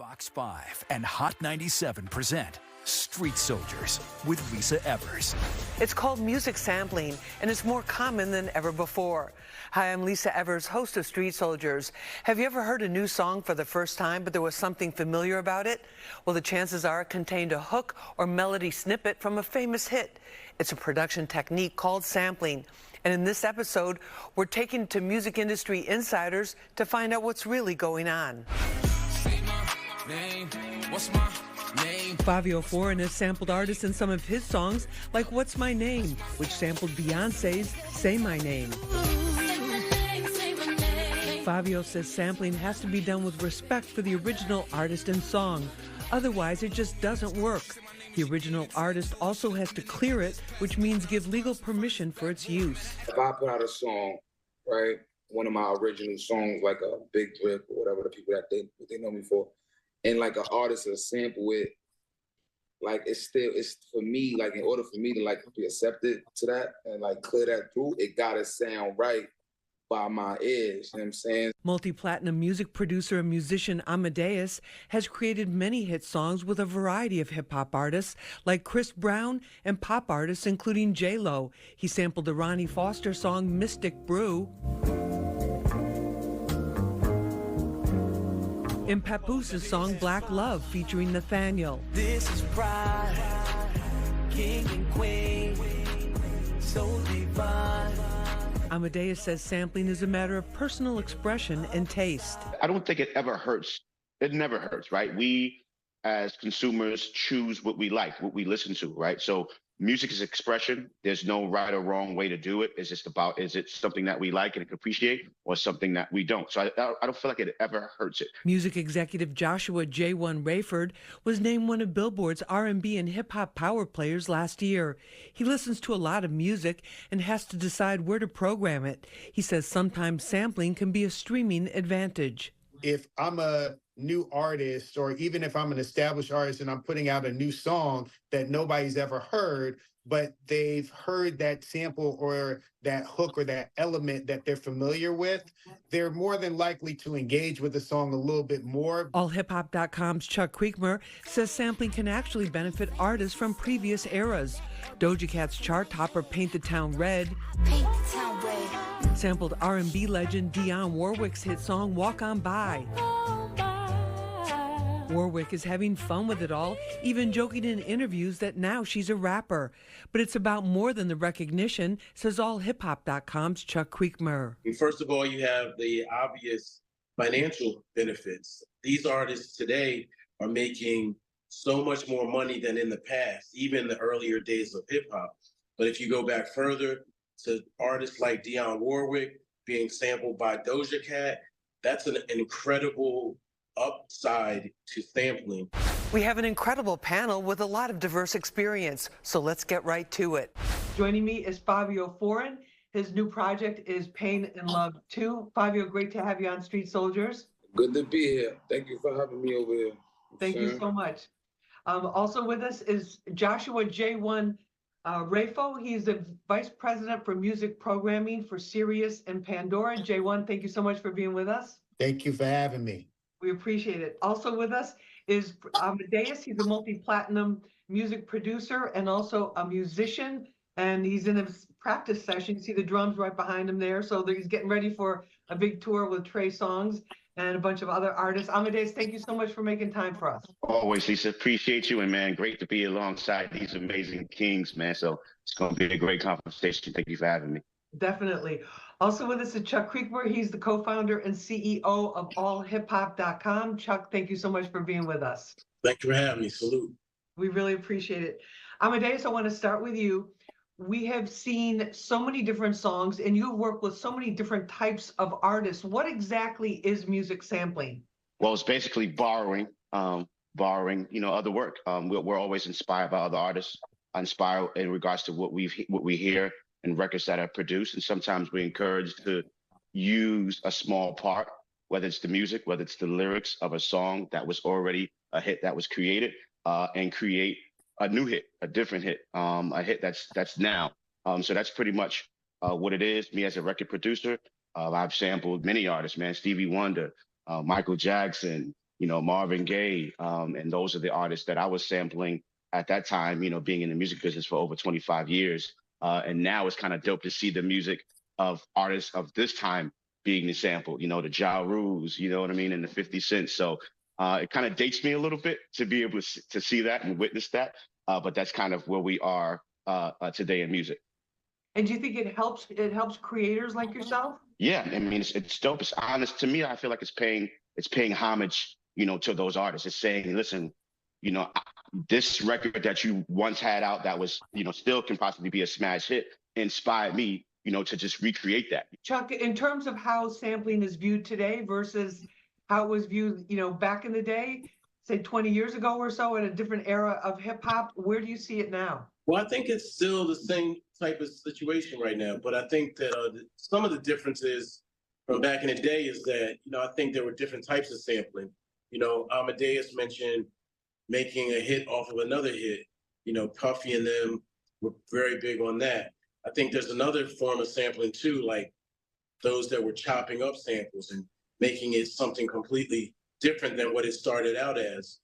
Fox 5 and Hot 97 present Street Soldiers with Lisa Evers. It's called music sampling, and it's more common than ever before. Hi, I'm Lisa Evers, host of Street Soldiers. Have you ever heard a new song for the first time, but there was something familiar about it? Well, the chances are it contained a hook or melody snippet from a famous hit. It's a production technique called sampling. And in this episode, we're taking to music industry insiders to find out what's really going on. What's my name? Fabio Foreign has sampled artists in some of his songs, like What's My Name, which sampled Beyonce's Say My Name. Fabio says sampling has to be done with respect for the original artist and song. Otherwise, it just doesn't work. The original artist also has to clear it, which means give legal permission for its use. If I put out a song, right, one of my original songs, like a Big Drip or whatever the people that they know me for, and like an artist will sample it, like it's for me, like in order for me to like be accepted to that and like clear that through, it gotta sound right by my ears, you know what I'm saying? Multi-platinum music producer and musician Amadeus has created many hit songs with a variety of hip-hop artists like Chris Brown and pop artists including J-Lo. He sampled the Ronnie Foster song Mystic Brew. In Papoose' song Black Love featuring Nathaniel. This is pride, king and queen, so divine. Amadeus says sampling is a matter of personal expression and taste. I don't think it ever hurts. It never hurts, right? We, as consumers, choose what we like, what we listen to, right? So music is expression. There's no right or wrong way to do it. It's just about, is it something that we like and can appreciate or something that we don't? So I don't feel like it ever hurts it. Music executive Joshua J1 Rayford was named one of Billboard's R&B and hip-hop power players last year. He listens to a lot of music and has to decide where to program it. He says sometimes sampling can be a streaming advantage. If I'm a new artist, or even if I'm an established artist and I'm putting out a new song that nobody's ever heard, but they've heard that sample or that hook or that element that they're familiar with, they're more than likely to engage with the song a little bit more. AllHipHop.com's Chuck Creekmer says sampling can actually benefit artists from previous eras. Doja Cat's chart topper Paint the Town Red sampled R&B legend Dionne Warwick's hit song Walk On By. Warwick is having fun with it all, even joking in interviews that now she's a rapper. But it's about more than the recognition, says AllHipHop.com's Chuck Creekmer. First of all, you have the obvious financial benefits. These artists today are making so much more money than in the past, even the earlier days of hip hop. But if you go back further to artists like Dionne Warwick being sampled by Doja Cat, that's an incredible upside to sampling. We have an incredible panel with a lot of diverse experience, so let's get right to it. Joining me is Fabio Foreign. His new project is Pain and Love 2. Fabio, great to have you on Street Soldiers. Good to be here. Thank you for having me over here. Thank you so much. Also with us is Joshua J1 Rayfo. He's the Vice President for Music Programming for Sirius and Pandora. J1, thank you so much for being with us. Thank you for having me. We appreciate it. Also with us is Amadeus. He's a multi-platinum music producer and also a musician. And he's in a practice session. You see the drums right behind him there. So he's getting ready for a big tour with Trey Songz and a bunch of other artists. Amadeus, thank you so much for making time for us. Always, Lisa. Appreciate you. And, man, great to be alongside these amazing kings, man. So it's going to be a great conversation. Thank you for having me. Definitely. Also with us is Chuck Creekmer. He's the co-founder and CEO of AllHipHop.com. Chuck, thank you so much for being with us. Thank you for having me. Salute. We really appreciate it. Amadeus, I want to start with you. We have seen so many different songs, and you work with so many different types of artists. What exactly is music sampling? Well, it's basically borrowing, other work. We're always inspired by other artists, inspired in regards to what we hear and records that are produced. And sometimes we're encouraged to use a small part, whether it's the music, whether it's the lyrics of a song that was already a hit that was created, and create a new hit, a different hit, a hit that's now. So that's pretty much what it is. Me as a record producer, I've sampled many artists, man, Stevie Wonder, Michael Jackson, Marvin Gaye, and those are the artists that I was sampling at that time, being in the music business for over 25 years. And now it's kind of dope to see the music of artists of this time being sampled, the Ja Rules, you know what I mean, and the 50 Cent. So it kind of dates me a little bit to be able to see that and witness that. But that's kind of where we are today in music. And do you think it helps creators like yourself? Yeah, I mean, it's dope. It's honest to me. I feel like it's paying homage, to those artists. It's saying, listen, this record that you once had out that was, still can possibly be a smash hit inspired me, to just recreate that. Chuck, in terms of how sampling is viewed today versus how it was viewed, back in the day, say 20 years ago or so, in a different era of hip hop, where do you see it now? Well, I think it's still the same type of situation right now, but I think that some of the differences from back in the day is that, I think there were different types of sampling. Amadeus mentioned making a hit off of another hit. Puffy and them were very big on that. I think there's another form of sampling too, like those that were chopping up samples and making it something completely different than what it started out as,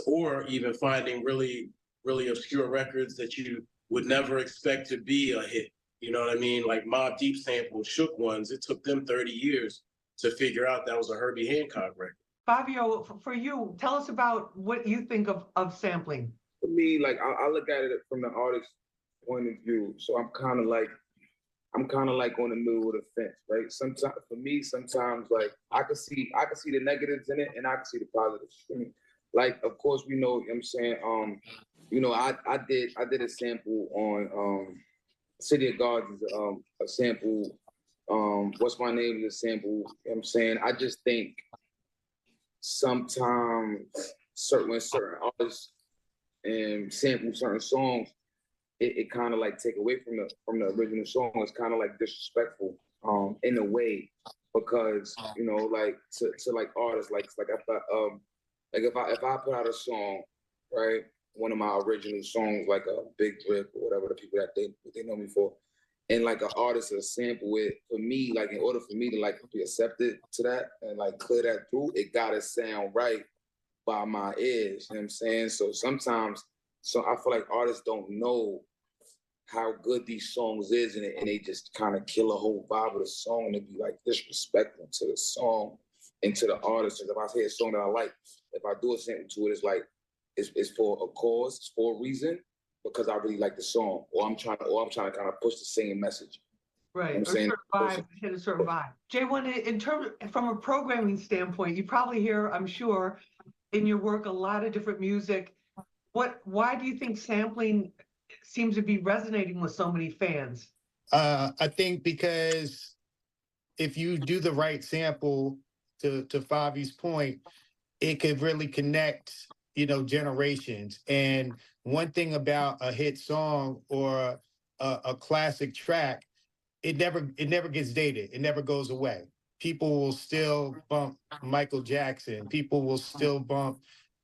or even finding really, really obscure records that you would never expect to be a hit. You know what I mean? Like Mobb Deep sampled Shook Ones. It took them 30 years to figure out that was a Herbie Hancock record. Fabio, for you, tell us about what you think of sampling. For me, like I look at it from the artist's point of view. So I'm kind of like on the middle of the fence, right? Sometimes for me, like I can see the negatives in it and I can see the positives. I mean, like of course we know, I'm saying, I did a sample on City of Gods is a sample. What's My Name is a sample. I'm saying I just think sometimes certain artists and sample certain songs, it kind of like take away from the original song. It's kind of like disrespectful in a way, because like to like artists, like if I put out a song, right, one of my original songs, like a Big Drip or whatever the people that they know me for, and like an artist will sample it, for me, like in order for me to like be accepted to that and like clear that through, it gotta sound right by my ears. You know what I'm saying? So sometimes, I feel like artists don't know how good these songs is, and they just kind of kill a whole vibe of the song and be like disrespectful to the song and to the artist. And if I hear a song that I like, if I do a sample to it, it's like it's for a cause, it's for a reason, because I really like the song, or I'm trying to kind of push the same message. Right, I'm saying, hit a certain vibe. J1, in terms from a programming standpoint, you probably hear, I'm sure, in your work a lot of different music. Why do you think sampling seems to be resonating with so many fans? I think because if you do the right sample, to Favi's point, it could really connect, generations. And one thing about a hit song or a classic track, it never gets dated. It never goes away. People will still bump Michael Jackson. People will still bump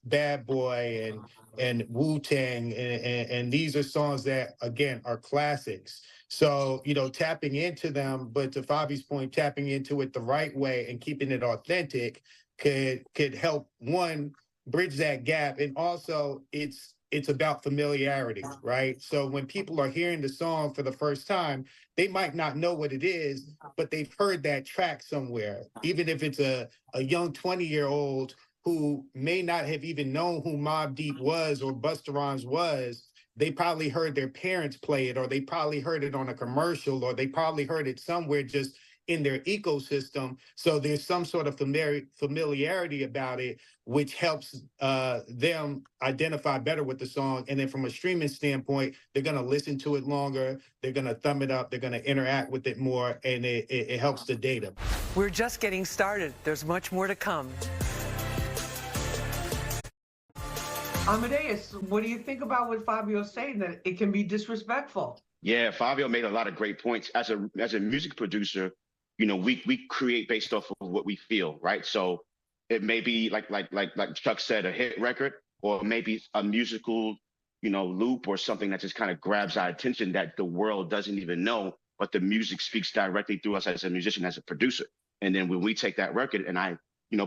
Bad Boy and Wu-Tang, and these are songs that, again, are classics. So, tapping into them, but to Fabi's point, tapping into it the right way and keeping it authentic could help, one, bridge that gap. And also it's about familiarity, right? So when people are hearing the song for the first time, they might not know what it is, but they've heard that track somewhere. Even if it's a young 20-year-old who may not have even known who Mobb Deep was or Busta Rhymes was, they probably heard their parents play it, or they probably heard it on a commercial, or they probably heard it somewhere just in their ecosystem. So there's some sort of familiarity about it, which helps them identify better with the song. And then from a streaming standpoint, they're going to listen to it longer, they're going to thumb it up, they're going to interact with it more, and it helps the data. We're just getting started. There's much more to come. Amadeus, what do you think about what Fabio's saying, that it can be disrespectful? Yeah, Fabio made a lot of great points. As a music producer, we create based off of what we feel, right? So it may be like Chuck said, a hit record, or maybe a musical, loop or something that just kind of grabs our attention that the world doesn't even know, but the music speaks directly through us as a musician, as a producer. And then when we take that record and I,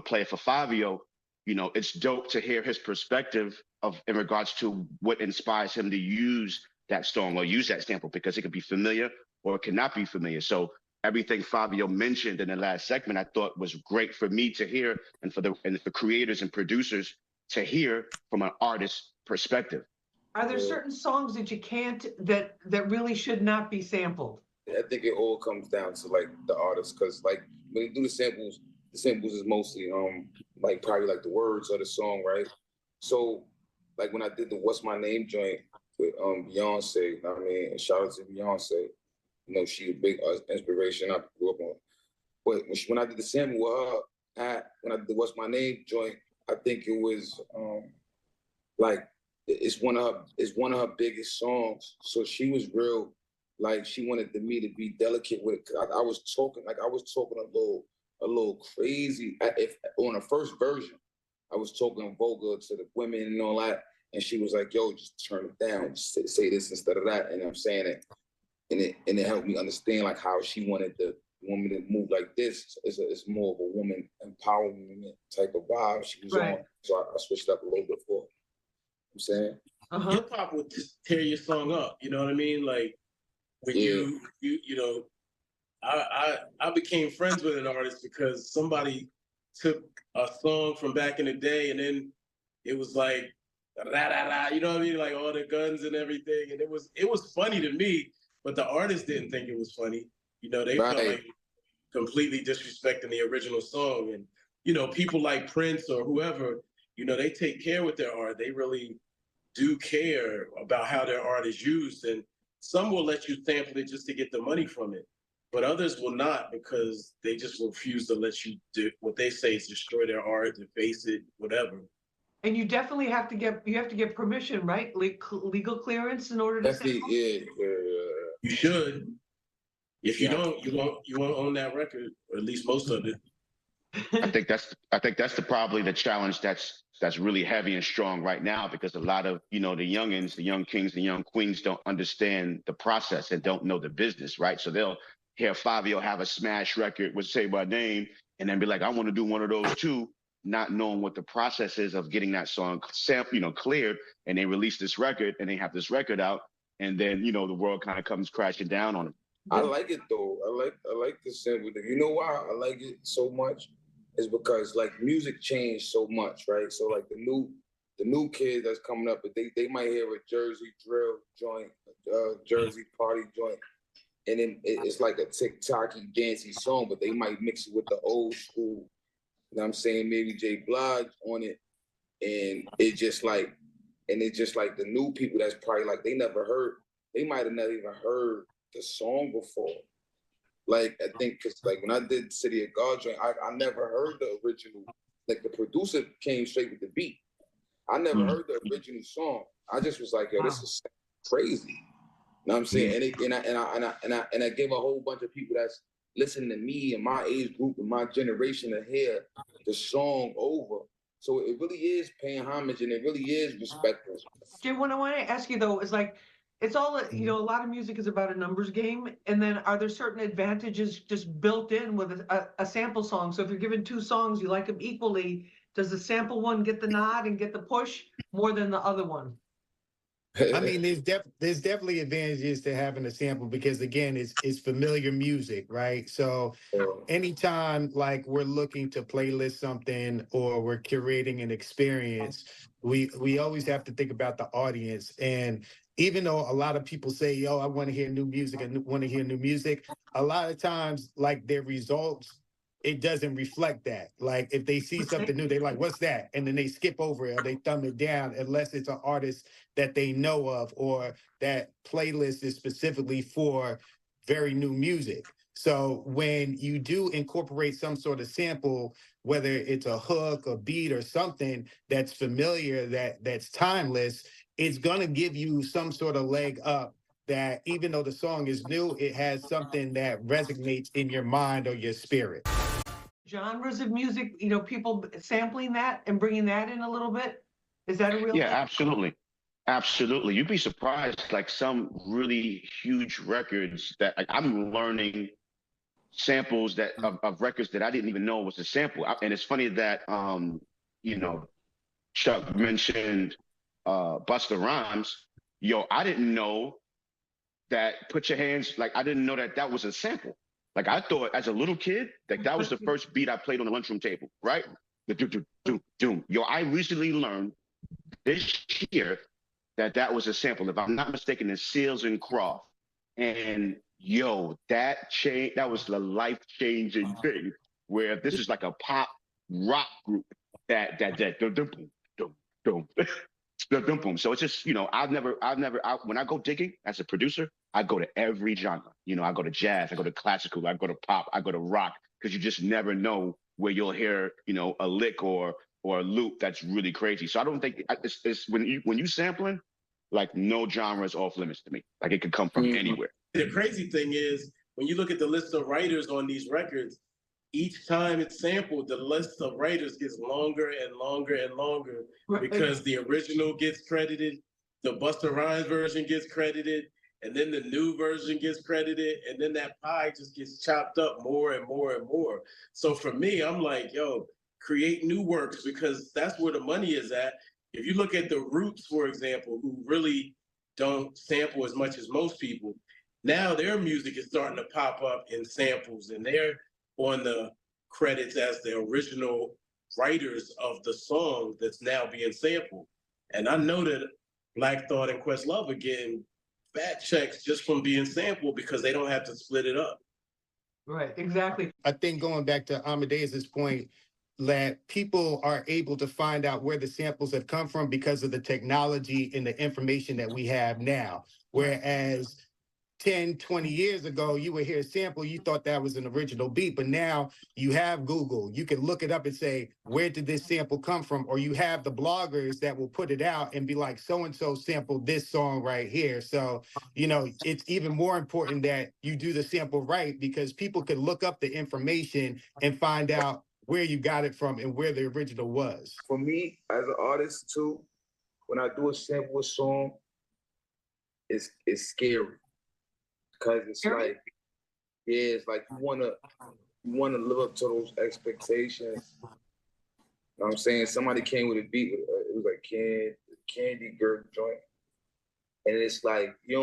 play it for Fabio, you know, it's dope to hear his perspective of in regards to what inspires him to use that song or use that sample, because it could be familiar or it cannot be familiar. So everything Fabio mentioned in the last segment, I thought was great for me to hear, and for creators and producers to hear from an artist's perspective. Are there certain songs that you can't, that really should not be sampled? I think it all comes down to like the artist, because like when you do the samples is mostly like probably like the words of the song, right? So like when I did the "What's My Name" joint with Beyonce, you know what I mean, and shout out to Beyonce, you know she a big inspiration I grew up on. But when I did the sample with her, when I did the "What's My Name" joint, I think it was like it's one of her biggest songs. So she was real, like she wanted me to be delicate with it. I was talking a little crazy. If on the first version, I was talking vulgar to the women and all that, and she was like, "Yo, just turn it down. Just say this instead of that." And I'm saying it, and it helped me understand like how she wanted the woman to move like this. It's more of a woman empowerment type of vibe she was on. So I switched up a little bit for her. I'm saying hip hop would just tear your song up. You know what I mean? Like when you know, I became friends with an artist because somebody took a song from back in the day and then it was like da, da, da, you know what I mean? Like all the guns and everything. And it was funny to me, but the artist didn't think it was funny. You know, they felt like completely disrespecting the original song. And, you know, people like Prince or whoever, you know, they take care with their art. They really do care about how their art is used. And some will let you sample it just to get the money from it. But others will not, because they just refuse to let you do what they say is destroy their art, deface it, whatever. And you definitely have to get permission, right? Legal clearance in order to sample? yeah. You should. If you don't, you won't own that record, or at least most of it. I think that's probably the challenge that's really heavy and strong right now, because a lot of, you know, the youngins, the young kings, the young queens don't understand the process and don't know the business, right? So they'll hear Fabio have a smash record with "Say My Name" and then be like, "I want to do one of those too," not knowing what the process is of getting that song sample, you know, cleared, and they release this record and they have this record out, and then, you know, the world kind of comes crashing down on them. I like it though. I like the sample. You know why I like it so much? Is because like music changed so much, right? So like the new kids that's coming up, but they might hear a Jersey drill joint, Jersey party joint, and then it's like a TikTok-y, dancey song, but they might mix it with the old school. You know what I'm saying? Maybe J. Blige on it, and it's just like the new people that's probably like they might have never even heard the song before. Like I think because like when I did City of God joint, I never heard the original. Like the producer came straight with the beat. I never heard the original song. I just was like, yo, this is crazy. You know what I'm saying? And I gave a whole bunch of people that's listening to me and my age group and my generation to hear the song over. So it really is paying homage and it really is respectful. Jay, what I want to ask you though is like, it's all, you know, a lot of music is about a numbers game. And then are there certain advantages just built in with a sample song? So if you're given two songs, you like them equally, does the sample one get the nod and get the push more than the other one? I mean, there's definitely advantages to having a sample because again, it's familiar music, right? So anytime like we're looking to playlist something or we're curating an experience, we always have to think about the audience. And even though a lot of people say, yo, I want to hear new music, I want to hear new music, a lot of times like their results, it doesn't reflect that. Like if they see something new, they're like, what's that? And then they skip over it or they thumb it down unless it's an artist that they know of or that playlist is specifically for very new music. So when you do incorporate some sort of sample, whether it's a hook, a beat, or something that's familiar, that's timeless, it's gonna give you some sort of leg up that even though the song is new, it has something that resonates in your mind or your spirit. Genres of music, you know, people sampling that and bringing that in a little bit? Is that a real thing? Absolutely. Absolutely. You'd be surprised, like some really huge records that like, I'm learning samples that of records that I didn't even know was a sample. And it's funny that you know, Chuck mentioned Busta Rhymes. Yo, I didn't know that Put Your Hands, like, I didn't know that that was a sample. Like, I thought as a little kid, like, that was the first beat I played on the lunchroom table, right? The doom, doom, doom, doom. Yo, I recently learned this year that that was a sample. If I'm not mistaken, it's Seals and Croft. And yo, that was the life-changing thing where this is like a pop rock group that dum, dum, dum, dum, dum, dum, dum. So it's just, when I go digging as a producer, I go to every genre. You know, I go to jazz, I go to classical, I go to pop, I go to rock, because you just never know where you'll hear, a lick or a loop that's really crazy. So I don't think it's when you sampling, like, no genre is off limits to me. Like, it could come from anywhere. The crazy thing is, when you look at the list of writers on these records, each time it's sampled, the list of writers gets longer and longer and longer, because the original gets credited, the Busta Rhymes version gets credited, and then the new version gets credited, and then that pie just gets chopped up more and more and more. So for me, I'm like, yo, create new works, because that's where the money is at. If you look at the Roots, for example, who really don't sample as much as most people, now their music is starting to pop up in samples, and they're on the credits as the original writers of the song that's now being sampled. And I know that Black Thought and Questlove are getting fat checks just from being sampled, because they don't have to split it up. Right, exactly. I think going back to Amadeus's point, that people are able to find out where the samples have come from because of the technology and the information that we have now. Whereas 10, 20 years ago, you would hear a sample, you thought that was an original beat, but now you have Google. You can look it up and say, where did this sample come from? Or you have the bloggers that will put it out and be like, so-and-so sampled this song right here. So, it's even more important that you do the sample right, because people could look up the information and find out where you got it from and where the original was. For me, as an artist too, when I do a sample a song, it's scary. Because it's like, it's like you wanna live up to those expectations. You know what I'm saying? Somebody came with a beat, it was like Candy Girl joint. And it's like, you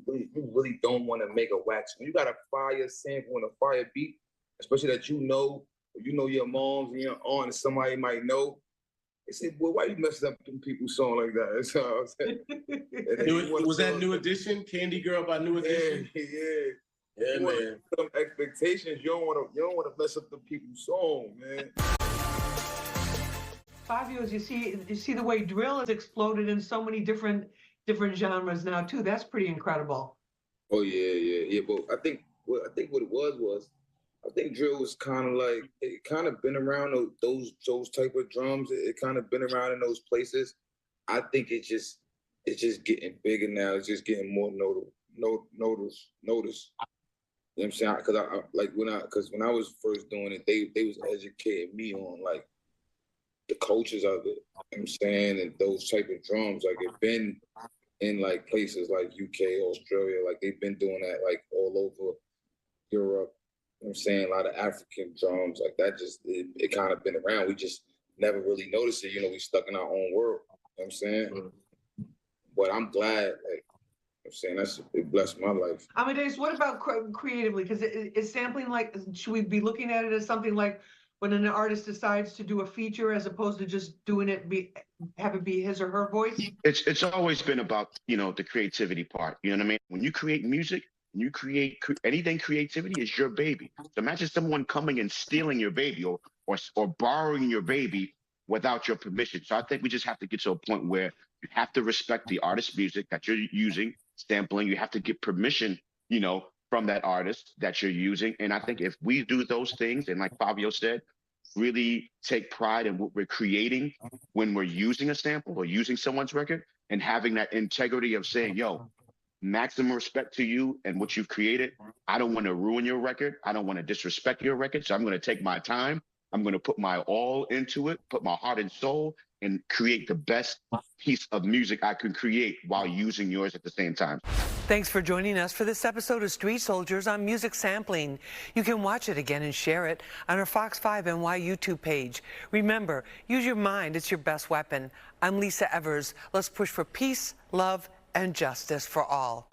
really don't wanna make a wax. When you got a fire sample and a fire beat, especially that you know your moms and your aunt and somebody might know, they say, well, why you messing up them people's song like that? That's what I'm saying. Was that New Edition? Candy Girl by New Edition? Yeah, man. Some expectations. You don't want to mess up the people's song, man. Fabio, you see the way drill has exploded in so many different genres now too. That's pretty incredible. Oh yeah. But I think what it was. I think drill was kind of like, it kind of been around those type of drums. It kind of been around in those places. I think it's just getting bigger now. It's just getting more notice. You know what I'm saying? Because when I was first doing it, they was educating me on like the cultures of it. You know what I'm saying? And those type of drums, like it's been in like places like UK, Australia, like they've been doing that like all over Europe. You know what I'm saying? A lot of African drums, like that, just it kind of been around. We just never really noticed it. We stuck in our own world. You know what I'm saying? Mm-hmm. But I'm glad, like, I'm saying it blessed my life. Amadeus, what about creatively? Because is sampling like, should we be looking at it as something like when an artist decides to do a feature as opposed to just doing it, have it be his or her voice? It's always been about, the creativity part. You know what I mean? When you create music, you create anything, creativity is your baby. So imagine someone coming and stealing your baby or borrowing your baby without your permission. So I think we just have to get to a point where you have to respect the artist's music that you're using, sampling. You have to get permission, from that artist that you're using. And I think if we do those things, and like Fabio said, really take pride in what we're creating when we're using a sample or using someone's record, and having that integrity of saying, yo, maximum respect to you and what you've created. I don't want to ruin your record. I don't want to disrespect your record. So I'm going to take my time. I'm going to put my all into it, put my heart and soul, and create the best piece of music I can create while using yours at the same time. Thanks for joining us for this episode of Street Soldiers on Music Sampling. You can watch it again and share it on our Fox 5 NY YouTube page. Remember, use your mind. It's your best weapon. I'm Lisa Evers. Let's push for peace, love, and justice for all.